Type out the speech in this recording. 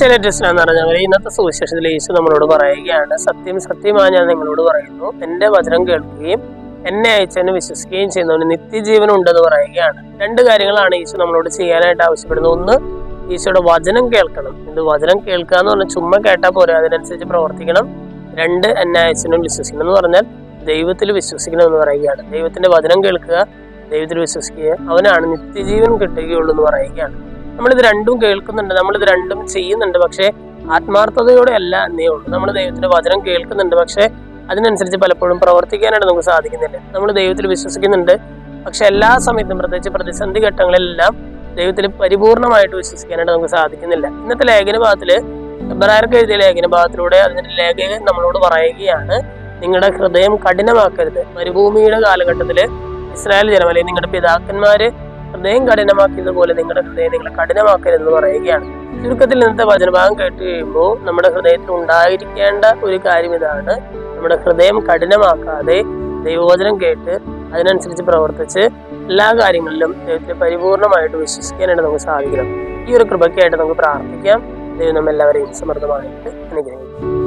എന്ന് പറഞ്ഞാൽ ഇന്നത്തെ സുവിശേഷത്തിൽ യേശു നമ്മളോട് പറയുകയാണ്, സത്യം സത്യമായി ഞാൻ നിങ്ങളോട് പറയുന്നു, എന്റെ വചനം കേൾക്കുകയും എന്നെ അയച്ചെന്നെ വിശ്വസിക്കുകയും ചെയ്യുന്നവന് നിത്യജീവൻ ഉണ്ടെന്ന് പറയുകയാണ്. രണ്ട് കാര്യങ്ങളാണ് യേശു നമ്മളോട് ചെയ്യാനായിട്ട് ആവശ്യപ്പെടുന്നത്. ഒന്ന്, ഈശോയുടെ വചനം കേൾക്കണം. ഇത് വചനം കേൾക്കുക എന്ന് പറഞ്ഞാൽ ചുമ്മാ കേട്ടാൽ പോരെ, അതിനനുസരിച്ച് പ്രവർത്തിക്കണം. രണ്ട്, എന്നെ അയച്ചെന്നും വിശ്വസിക്കണം എന്ന് പറഞ്ഞാൽ ദൈവത്തിൽ വിശ്വസിക്കണം എന്ന് പറയുകയാണ്. ദൈവത്തിന്റെ വചനം കേൾക്കുക, ദൈവത്തിൽ വിശ്വസിക്കുക, അവനാണ് നിത്യജീവൻ കിട്ടുകയുള്ളൂ എന്ന് പറയുകയാണ്. നമ്മളിത് രണ്ടും കേൾക്കുന്നുണ്ട്, നമ്മളിത് രണ്ടും ചെയ്യുന്നുണ്ട്, പക്ഷേ ആത്മാർത്ഥതയോടെ അല്ല എന്നേ ഉള്ളൂ. നമ്മൾ ദൈവത്തിന്റെ വചനം കേൾക്കുന്നുണ്ട്, പക്ഷെ അതിനനുസരിച്ച് പലപ്പോഴും പ്രവർത്തിക്കാനായിട്ട് നമുക്ക് സാധിക്കുന്നില്ല. നമ്മൾ ദൈവത്തിൽ വിശ്വസിക്കുന്നുണ്ട്, പക്ഷെ എല്ലാ സമയത്തും പ്രത്യേകിച്ച് പ്രതിസന്ധി ഘട്ടങ്ങളിലെല്ലാം ദൈവത്തിൽ പരിപൂർണമായിട്ട് വിശ്വസിക്കാനായിട്ട് നമുക്ക് സാധിക്കുന്നില്ല. ഇന്നത്തെ ലേഖനഭാഗത്തില് എബ്രായർക്ക് എഴുതിയ ലേഖനഭാഗത്തിലൂടെ അതിന്റെ ലേഖകൻ നമ്മളോട് പറയുകയാണ്, നിങ്ങളുടെ ഹൃദയം കഠിനമാക്കരുത്. മരുഭൂമിയുടെ കാലഘട്ടത്തില് ഇസ്രായേൽ ജനം അല്ലെങ്കിൽ നിങ്ങളുടെ പിതാക്കന്മാര് ഹൃദയം കഠിനമാക്കിയതുപോലെ നിങ്ങളുടെ ഹൃദയം നിങ്ങൾ കഠിനമാക്കരുതെന്ന് പറയുകയാണ്. ചുരുക്കത്തിൽ ഇന്നത്തെ വചനഭാഗം കേട്ട് കഴിയുമ്പോൾ നമ്മുടെ ഹൃദയത്തിൽ ഉണ്ടായിരിക്കേണ്ട ഒരു കാര്യം ഇതാണ്: നമ്മുടെ ഹൃദയം കഠിനമാക്കാതെ ദൈവവചനം കേട്ട് അതിനനുസരിച്ച് പ്രവർത്തിച്ച് എല്ലാ കാര്യങ്ങളിലും ദൈവത്തെ പരിപൂർണമായിട്ട് വിശ്വസിക്കാനായിട്ട് നമുക്ക് സാധിക്കണം. ഈ ഒരു കൃപയ്ക്കായിട്ട് നമുക്ക് പ്രാർത്ഥിക്കാം. ദൈവം നമ്മെല്ലാവരെയും സമൃദ്ധമായിട്ട് അനുഗ്രഹിക്കും.